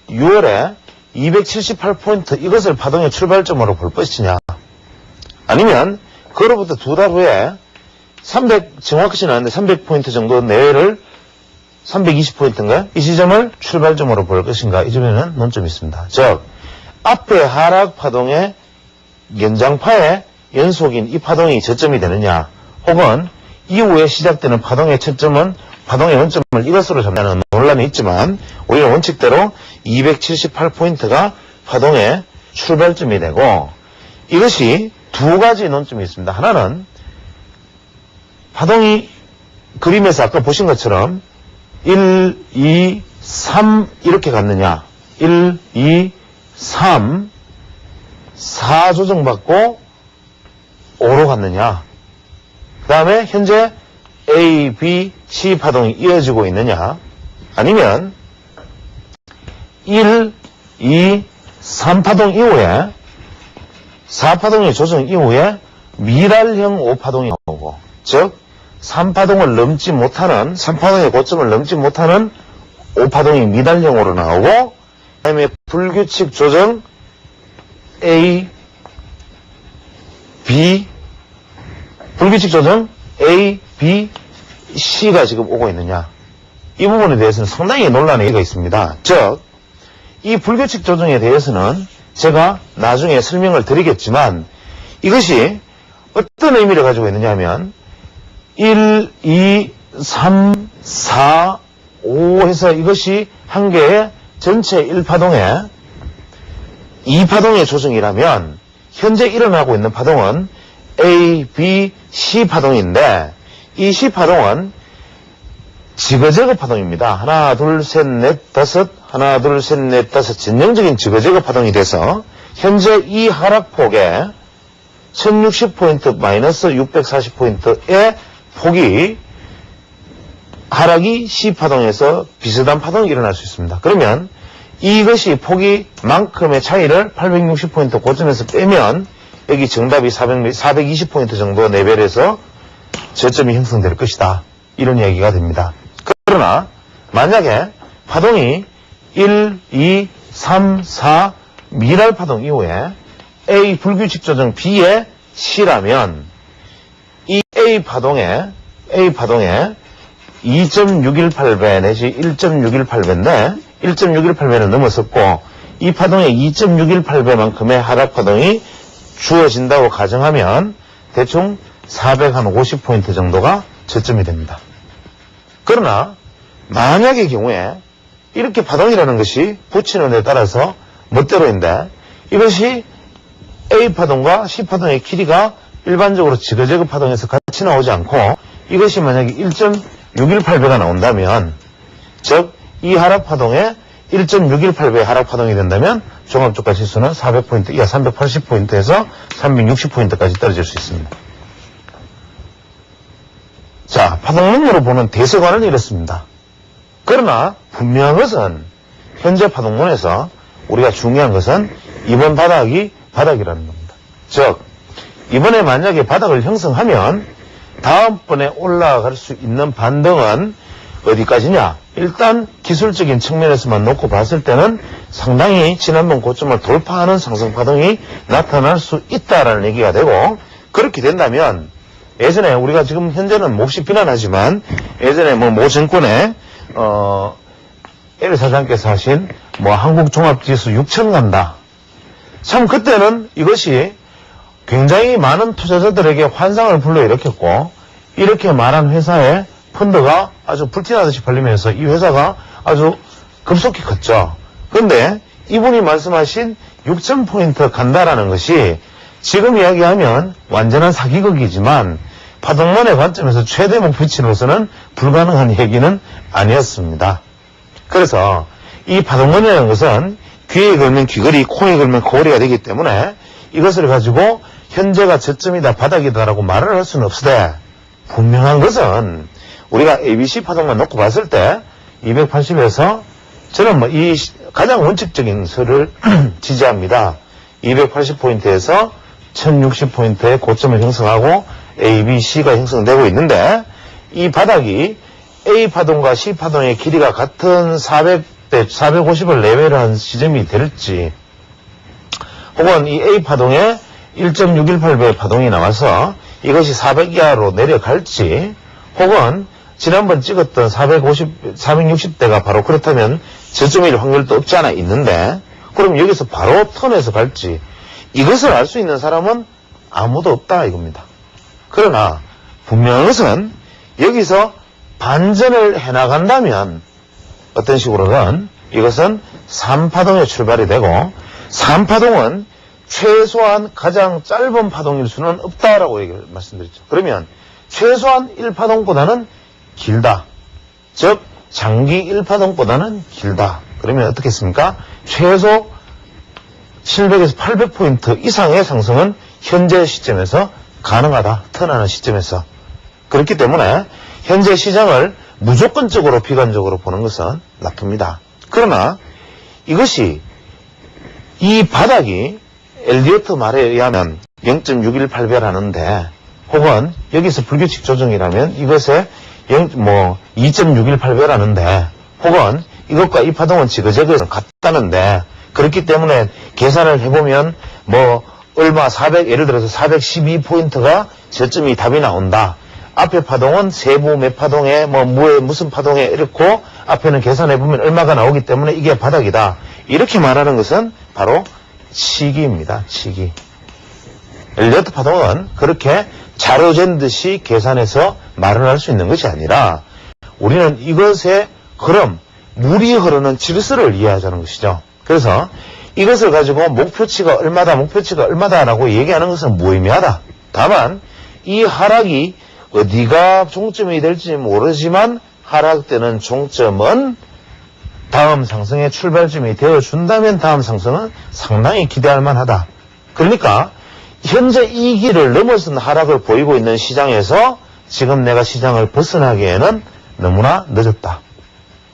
Speaker 1: 6월에 278포인트 이것을 파동의 출발점으로 볼 것이냐, 아니면 그로부터 두 달 후에 300 정확하지는 않은데 300포인트 정도 내외를 320포인트인가요? 이 지점을 출발점으로 볼 것인가, 이 점에는 논점이 있습니다. 즉 앞에 하락 파동의 연장파의 연속인 이 파동이 저점이 되느냐, 혹은 이후에 시작되는 파동의 초점은 파동의 원점을 이것으로 잡는 논란이 있지만 오히려 원칙대로 278포인트가 파동의 출발점이 되고, 이것이 두 가지 논점이 있습니다. 하나는 파동이 그림에서 아까 보신 것처럼 1, 2, 3 이렇게 갔느냐, 1, 2, 3, 4 조정받고 5로 갔느냐, 그 다음에 현재 A, B, C 파동이 이어지고 있느냐, 아니면 1, 2, 3파동 이후에 4파동의 조정 이후에 미랄형 5파동이 오고, 즉 3파동을 넘지 못하는 3파동의 고점을 넘지 못하는 5파동이 미달형으로 나오고, 그 다음에 불규칙 조정 A, B, 불규칙 조정 A, B, C가 지금 오고 있느냐, 이 부분에 대해서는 상당히 논란의 얘기가 있습니다. 즉 이 불규칙 조정에 대해서는 제가 나중에 설명을 드리겠지만 이것이 어떤 의미를 가지고 있느냐 하면 1, 2, 3, 4, 5 해서 이것이 한 개의 전체 1파동의 2파동의 조정이라면 현재 일어나고 있는 파동은 A, B, C 파동인데 이 C 파동은 지그재그 파동입니다. 하나, 둘, 셋, 넷, 다섯, 하나, 둘, 셋, 넷, 다섯 전형적인 지그재그 파동이 돼서 현재 이 하락폭에 1060포인트 마이너스 640포인트의 폭이 하락이 C파동에서 비슷한 파동이 일어날 수 있습니다. 그러면 이것이 폭이 만큼의 차이를 860포인트 고점에서 빼면 여기 정답이 420포인트 정도 레벨에서 저점이 형성될 것이다. 이런 이야기가 됩니다. 그러나 만약에 파동이 1, 2, 3, 4 미랄 파동 이후에 A 불규칙 조정 B의 C라면 이 A 파동에 2.618배 내지 1.618배인데 1.618배는 넘어섰고 이 파동의 2.618배만큼의 하락 파동이 주어진다고 가정하면 대충 450포인트 정도가 저점이 됩니다. 그러나 만약의 경우에 이렇게 파동이라는 것이 붙이는 데 따라서 멋대로인데 이것이 A파동과 C파동의 길이가 일반적으로 지그재그 파동에서 같이 나오지 않고 이것이 만약에 1.618배가 나온다면 즉 이 하락파동에 1.618배의 하락파동이 된다면 종합주가 지수는 400포인트 이하 380포인트에서 360포인트까지 떨어질 수 있습니다. 자, 파동론으로 보는 대세관은 이렇습니다. 그러나 분명한 것은 현재 파동론에서 우리가 중요한 것은 이번 바닥이 바닥이라는 겁니다. 즉 이번에 만약에 바닥을 형성하면 다음번에 올라갈 수 있는 반등은 어디까지냐? 일단 기술적인 측면에서만 놓고 봤을 때는 상당히 지난번 고점을 돌파하는 상승파동이 나타날 수 있다라는 얘기가 되고 그렇게 된다면 예전에 우리가 지금 현재는 몹시 비난하지만 예전에 모 정권에 L 사장께서 하신 한국종합지수 6천 간다. 참 그때는 이것이 굉장히 많은 투자자들에게 환상을 불러일으켰고 이렇게 말한 회사의 펀드가 아주 불티나듯이 팔리면서 이 회사가 아주 급속히 컸죠. 그런데 이분이 말씀하신 6,000포인트 간다라는 것이 지금 이야기하면 완전한 사기극이지만 파동론의 관점에서 최대 목표치로서는 불가능한 얘기는 아니었습니다. 그래서 이 파동론이라는 것은 귀에 걸면 귀걸이, 코에 걸면 코걸이가 되기 때문에 이것을 가지고 현재가 저점이다, 바닥이다라고 말을 할 수는 없으되 분명한 것은 우리가 ABC 파동만 놓고 봤을 때 280에서 저는 이 가장 원칙적인 설을 지지합니다. 280포인트에서 1060포인트의 고점을 형성하고 A, B, C가 형성되고 있는데 이 바닥이 A 파동과 C 파동의 길이가 같은 400대 450을 레벨한 지점이 될지 혹은 이 A 파동에 1.618배의 파동이 나와서 이것이 400 이하로 내려갈지 혹은 지난번 찍었던 460대가 바로 그렇다면 저점일 확률도 없지 않아 있는데 그럼 여기서 바로 턴해서 갈지 이것을 알 수 있는 사람은 아무도 없다 이겁니다. 그러나 분명한 것은 여기서 반전을 해나간다면 어떤 식으로든 이것은 3파동의 출발이 되고 3파동은 최소한 가장 짧은 파동일 수는 없다라고 얘기를 말씀드렸죠. 그러면 최소한 1파동보다는 길다. 즉 장기 1파동보다는 길다. 그러면 어떻겠습니까? 최소 700에서 800포인트 이상의 상승은 현재 시점에서 가능하다. 턴하는 시점에서. 그렇기 때문에 현재 시장을 무조건적으로 비관적으로 보는 것은 나쁩니다. 그러나 이것이 이 바닥이 엘리어트 말에 의하면 0.618배라는데 혹은 여기서 불규칙 조정이라면 이것에 2.618배라는데 혹은 이것과 이 파동은 지그재그 같다는데 그렇기 때문에 계산을 해보면 얼마 400 예를 들어서 412포인트가 저점이 답이 나온다. 앞에 파동은 세부 몇 파동에 무에 무슨 파동에 이렇고 앞에는 계산해보면 얼마가 나오기 때문에 이게 바닥이다. 이렇게 말하는 것은 바로 치기입니다. 치기. 엘리어트 파동은 그렇게 자료 잰 듯이 계산해서 말을 할 수 있는 것이 아니라 우리는 이것의 흐름, 물이 흐르는 질서를 이해하자는 것이죠. 그래서 이것을 가지고 목표치가 얼마다라고 얘기하는 것은 무의미하다. 다만 이 하락이 어디가 종점이 될지 모르지만 하락되는 종점은 다음 상승의 출발점이 되어준다면 다음 상승은 상당히 기대할 만하다. 그러니까 현재 이 길을 넘어선 하락을 보이고 있는 시장에서 지금 내가 시장을 벗어나기에는 너무나 늦었다.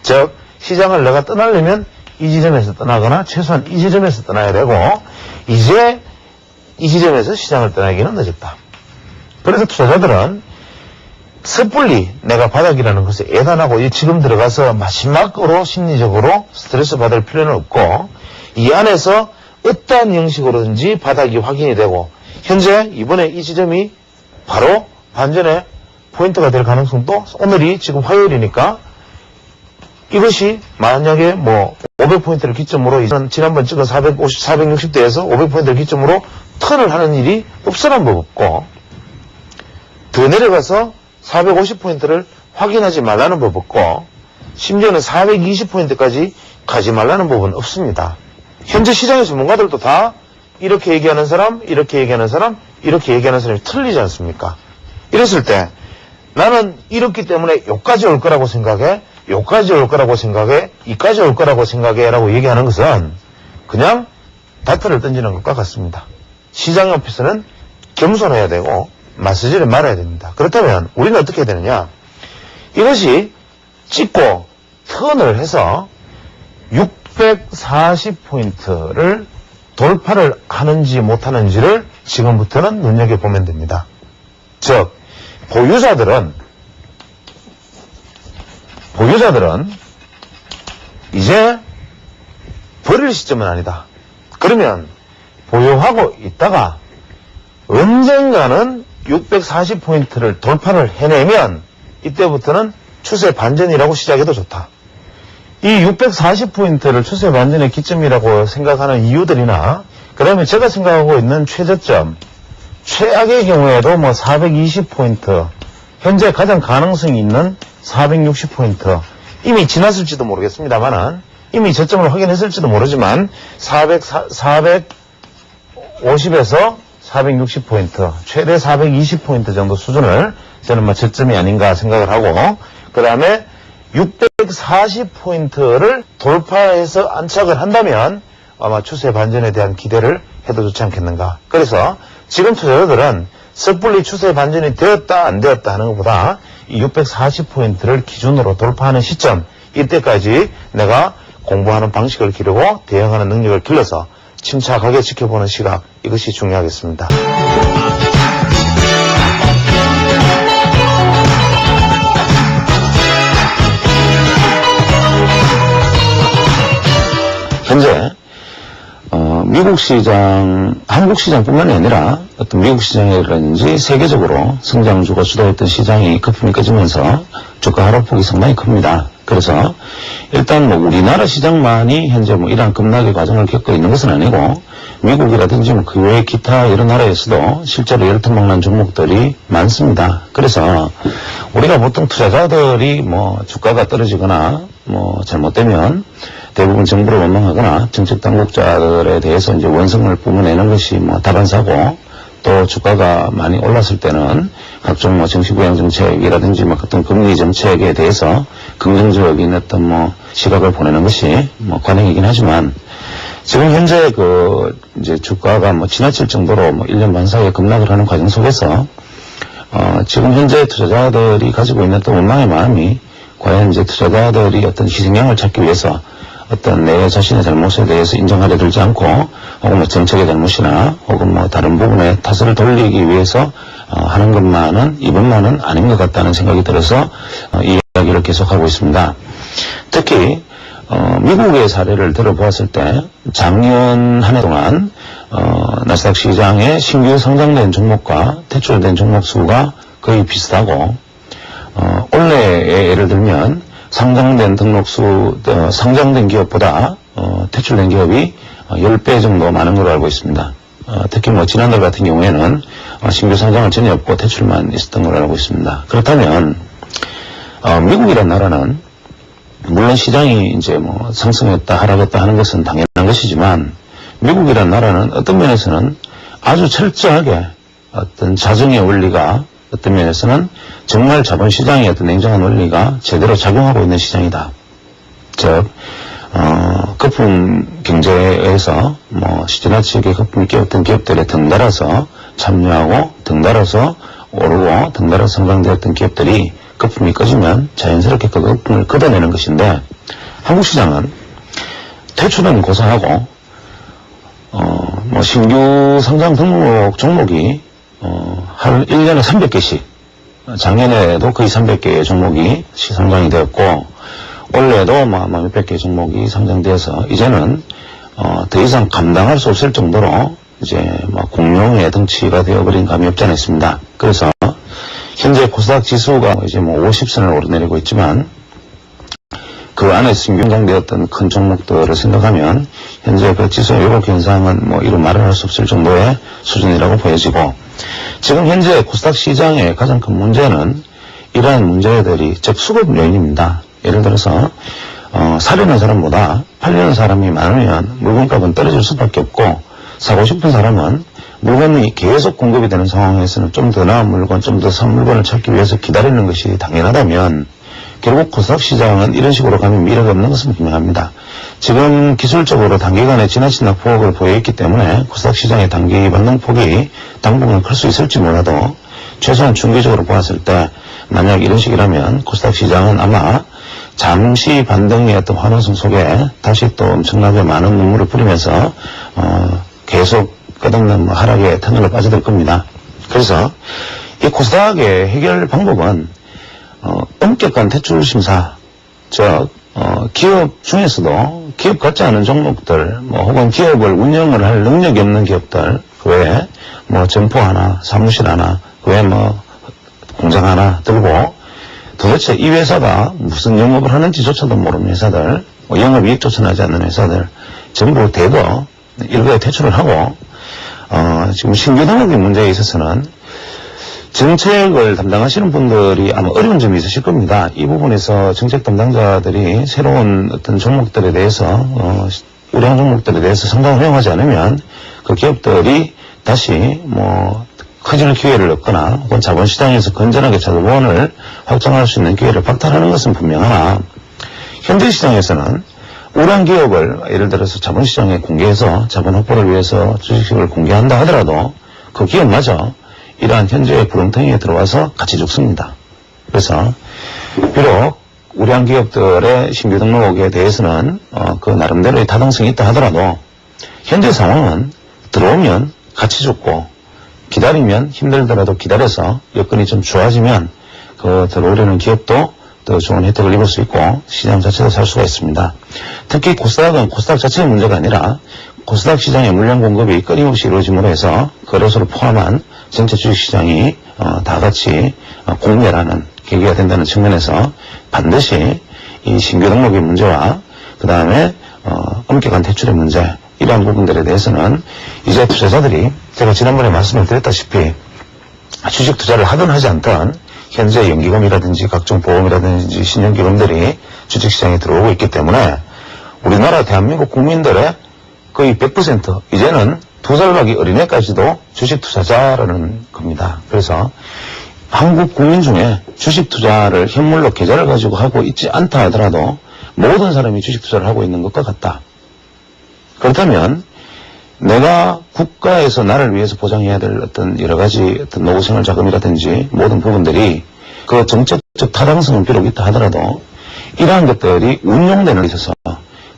Speaker 1: 즉 시장을 내가 떠나려면 이 지점에서 떠나거나 최소한 이 지점에서 떠나야 되고 이제 이 지점에서 시장을 떠나기는 늦었다. 그래서 투자자들은 섣불리 내가 바닥이라는 것에 애단하고 지금 들어가서 마지막으로 심리적으로 스트레스 받을 필요는 없고 이 안에서 어떠한 형식으로든지 바닥이 확인이 되고 현재 이번에 이 지점이 바로 반전의 포인트가 될 가능성도 오늘이 지금 화요일이니까 이것이 만약에 500포인트를 기점으로 지난번 찍은 460대에서 500포인트를 기점으로 턴을 하는 일이 없어란 법 없고 더 내려가서 450포인트를 확인하지 말라는 법 없고 심지어는 420포인트까지 가지 말라는 법은 없습니다. 현재 시장의 전문가들도 다 이렇게 얘기하는 사람, 이렇게 얘기하는 사람, 이렇게 얘기하는 사람이 틀리지 않습니까? 이랬을 때 나는 이렇기 때문에 여기까지 올 거라고 생각해, 여기까지 올 거라고 생각해, 이까지 올 거라고 생각해 라고 얘기하는 것은 그냥 다트를 던지는 것과 같습니다. 시장 앞에서는 겸손해야 되고 맞서지를 말아야 됩니다. 그렇다면 우리는 어떻게 해야 되느냐? 이것이 찍고 턴을 해서 640포인트를 돌파를 하는지 못하는지를 지금부터는 눈여겨보면 됩니다. 즉 보유자들은 이제 버릴 시점은 아니다. 그러면 보유하고 있다가 언젠가는 640포인트를 돌파를 해내면 이때부터는 추세 반전이라고 시작해도 좋다. 이 640포인트를 추세 반전의 기점이라고 생각하는 이유들이나 그다음에 제가 생각하고 있는 최저점, 최악의 경우에도 420포인트, 현재 가장 가능성이 있는 460포인트, 이미 지났을지도 모르겠습니다만은 이미 저점을 확인했을지도 모르지만 450에서 460포인트, 최대 420포인트 정도 수준을 저는 저점이 아닌가 생각을 하고 그 다음에 640포인트를 돌파해서 안착을 한다면 아마 추세 반전에 대한 기대를 해도 좋지 않겠는가. 그래서 지금 투자자들은 섣불리 추세 반전이 되었다 안 되었다 하는 것보다 이 640포인트를 기준으로 돌파하는 시점, 이때까지 내가 공부하는 방식을 기르고 대응하는 능력을 길러서 침착하게 지켜보는 시각, 이것이 중요하겠습니다. 현재 미국 시장, 한국 시장뿐만이 아니라 어떤 미국 시장이라든지 세계적으로 성장주가 주도했던 시장이 거품이 꺼지면서 주가 하락폭이 상당히 큽니다. 그래서 일단 우리나라 시장만이 현재 이러한 급락의 과정을 겪고 있는 것은 아니고 미국이라든지 그 외의 기타 여러 나라에서도 실제로 열통망난 종목들이 많습니다. 그래서 우리가 보통 투자자들이 주가가 떨어지거나 잘못되면 대부분 정부를 원망하거나 정책 당국자들에 대해서 이제 원성을 뿜어내는 것이 다반사고, 또 주가가 많이 올랐을 때는 각종 정치부양 정책이라든지 어떤 금리 정책에 대해서 긍정적인 어떤 시각을 보내는 것이 관행이긴 하지만, 지금 현재 이제 주가가 지나칠 정도로 1년 반 사이에 급락을 하는 과정 속에서 지금 현재 투자자들이 가지고 있는 또 원망의 마음이 과연 이제 투자자들이 어떤 희생양을 찾기 위해서 어떤 내 자신의 잘못에 대해서 인정하려 들지 않고 혹은 정책의 잘못이나 혹은 다른 부분에 탓을 돌리기 위해서 하는 것만은 이번만은 아닌 것 같다는 생각이 들어서 이 이야기를 계속하고 있습니다. 특히 미국의 사례를 들어보았을 때 작년 한 해 동안 나스닥 시장의 신규 상장된 종목과 퇴출된 종목 수가 거의 비슷하고 올해에 예를 들면 상장된 상장된 기업보다 퇴출된 기업이 10배 정도 많은 걸로 알고 있습니다. 특히 뭐 지난달 같은 경우에는 신규 상장은 전혀 없고 대출만 있었던 걸로 알고 있습니다. 그렇다면 미국이란 나라는 물론 시장이 이제 뭐 상승했다 하락했다 하는 것은 당연한 것이지만 미국이란 나라는 어떤 면에서는 아주 철저하게 어떤 자정의 원리가 어떤 면에서는 정말 자본시장의 어떤 냉정한 원리가 제대로 작용하고 있는 시장이다. 즉 거품 경제에서 뭐 지나치게 거품이 끼었던 기업들에 덩달아서 참여하고 덩달아서 오르고 덩달아서 성장되었던 기업들이 거품이 꺼지면 자연스럽게 그 거품을 걷어내는 것인데 한국 시장은 대출은 고사하고 뭐 신규 상장 등록 종목이 한 1년에 300개씩 작년에도 거의 300개의 종목이 시상장이 되었고 올해도 몇백 개의 종목이 상장되어서 이제는 더 이상 감당할 수 없을 정도로 이제 공룡의 덩치가 되어버린 감이 없지 않아 있습니다. 그래서 현재 코스닥 지수가 이제 50선을 오르내리고 있지만 그 안에 신규상장되었던 큰 종목들을 생각하면 현재 그 지수의 요격 현상은 이루 말을 할 수 없을 정도의 수준이라고 보여지고 지금 현재 코스닥 시장의 가장 큰 문제는 이러한 문제들이 즉 수급 요인입니다. 예를 들어서 사려는 사람보다 팔려는 사람이 많으면 물건값은 떨어질 수밖에 없고 사고 싶은 사람은 물건이 계속 공급이 되는 상황에서는 좀 더 나은 물건, 좀 더 싼 물건을 찾기 위해서 기다리는 것이 당연하다면 결국 코스닥 시장은 이런 식으로 가면 미래가 없는 것은 분명합니다. 지금 기술적으로 단기간에 지나친 낙폭을 보여있기 때문에 코스닥 시장의 단기 반등폭이 당분간 클 수 있을지 몰라도 최소한 중기적으로 보았을 때 만약 이런 식이라면 코스닥 시장은 아마 잠시 반등의 어떤 환호성 속에 다시 또 엄청나게 많은 눈물을 뿌리면서 계속 끝없는 하락의 터널로 빠져들 겁니다. 그래서 이 코스닥의 해결 방법은 엄격한 대출 심사, 즉 기업 중에서도 기업 같지 않은 종목들, 혹은 기업을 운영을 할 능력이 없는 기업들, 그 외에 점포 하나, 사무실 하나, 그 외에 공장 하나 들고 도대체 이 회사가 무슨 영업을 하는지조차도 모르는 회사들, 영업이익조차 나지 않는 회사들 전부 대거 일부에 퇴출을 하고 지금 신규 등록의 문제에 있어서는 정책을 담당하시는 분들이 아마 어려운 점이 있으실 겁니다. 이 부분에서 정책 담당자들이 새로운 어떤 종목들에 대해서 우량 종목들에 대해서 상당히 허용하지 않으면 그 기업들이 다시 커질 기회를 얻거나 혹은 자본시장에서 건전하게 자본을 확장할 수 있는 기회를 박탈하는 것은 분명하나 현재 시장에서는 우량 기업을 예를 들어서 자본시장에 공개해서 자본 확보를 위해서 주식을 공개한다 하더라도 그 기업마저 이러한 현재의 구렁텅이에 들어와서 같이 죽습니다. 그래서 비록 우량 기업들의 신규 등록에 대해서는 그 나름대로의 타당성이 있다 하더라도 현재 상황은 들어오면 같이 죽고 기다리면 힘들더라도 기다려서 여건이 좀 좋아지면 그 들어오려는 기업도 더 좋은 혜택을 입을 수 있고 시장 자체도 살 수가 있습니다. 특히 코스닥은 코스닥 자체의 문제가 아니라 코스닥 시장의 물량 공급이 끊임없이 이루어짐으로 해서 거래소를 포함한 전체 주식시장이 다 같이 공멸하는 계기가 된다는 측면에서 반드시 이 신규 등록의 문제와 그 다음에 엄격한 대출의 문제 이러한 부분들에 대해서는 이제 투자자들이 제가 지난번에 말씀을 드렸다시피 주식 투자를 하든 하지 않든 현재 연기금이라든지 각종 보험이라든지 신용기금들이 주식시장에 들어오고 있기 때문에 우리나라 대한민국 국민들의 거의 100% 이제는 2살 가기 어린애까지도 주식 투자자라는 겁니다. 그래서 한국 국민 중에 주식 투자를 현물로 계좌를 가지고 하고 있지 않다 하더라도 모든 사람이 주식 투자를 하고 있는 것과 같다. 그렇다면 내가 국가에서 나를 위해서 보장해야 될 어떤 여러 가지 어떤 노후생활 자금이라든지 모든 부분들이 그 정책적 타당성은 비록 있다 하더라도 이러한 것들이 운용되는 데 있어서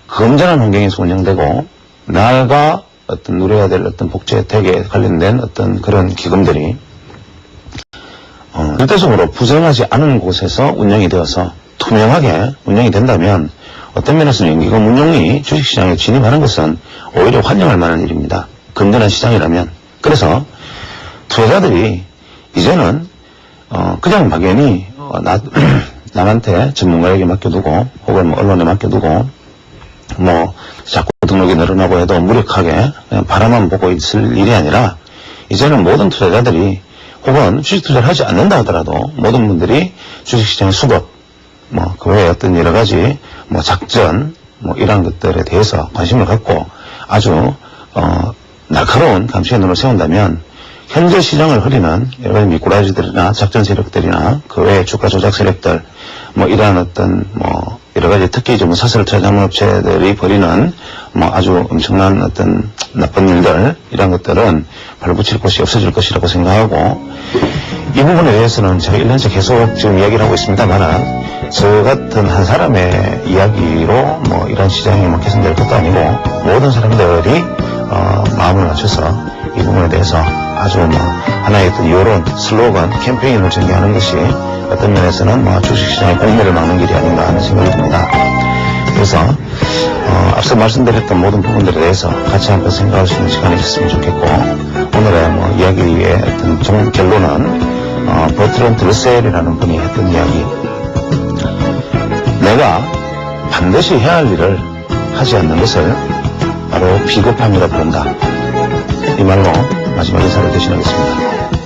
Speaker 1: 건전한 환경에서 운영되고 나가 어떤 누려야 될 어떤 복지 혜택에 관련된 어떤 그런 기금들이 절대적으로 부정하지 않은 곳에서 운영이 되어서 투명하게 운영이 된다면 어떤 면에서는 연기금 운용이 주식시장에 진입하는 것은 오히려 환영할 만한 일입니다. 건전한 시장이라면. 그래서 투자자들이 이제는 그냥 막연히 남한테 전문가에게 맡겨두고 혹은 언론에 맡겨두고 뭐 자꾸 등록이 늘어나고 해도 무력하게 그냥 바라만 보고 있을 일이 아니라 이제는 모든 투자자들이 혹은 주식 투자를 하지 않는다 하더라도 모든 분들이 주식시장의 수급 뭐 그 외에 어떤 여러 가지 뭐 작전 뭐 이런 것들에 대해서 관심을 갖고 아주 날카로운 감시의 눈을 세운다면 현재 시장을 흐리는 여러 가지 미꾸라지들이나 작전 세력들이나 그 외에 주가 조작 세력들 뭐 이러한 어떤 뭐 여러 가지 특히 좀 사설 투자 자문업체들이 벌이는 뭐 아주 엄청난 어떤 나쁜 일들 이런 것들은 발붙일 곳이 없어질 것이라고 생각하고 이 부분에 대해서는 제가 1년째 계속 지금 이야기를 하고 있습니다만 저 같은 한 사람의 이야기로 뭐 이런 시장이 뭐 개선될 것도 아니고 모든 사람들이 마음을 맞춰서 이 부분에 대해서 아주 뭐 하나의 어떤 여론, 슬로건, 캠페인을 전개하는 것이 어떤 면에서는 뭐 주식시장의 공매를 막는 길이 아닌가 하는 생각이 듭니다. 그래서 앞서 말씀드렸던 모든 부분들에 대해서 같이 한번 생각할 수 있는 시간이 있었으면 좋겠고 오늘의 뭐 이야기의 어떤 결론은 버트런드 러셀이라는 분이 했던 이야기 내가 반드시 해야 할 일을 하지 않는 것을 바로 비겁함이라 부른다. 이 말로 마지막 인사를 대신하겠습니다.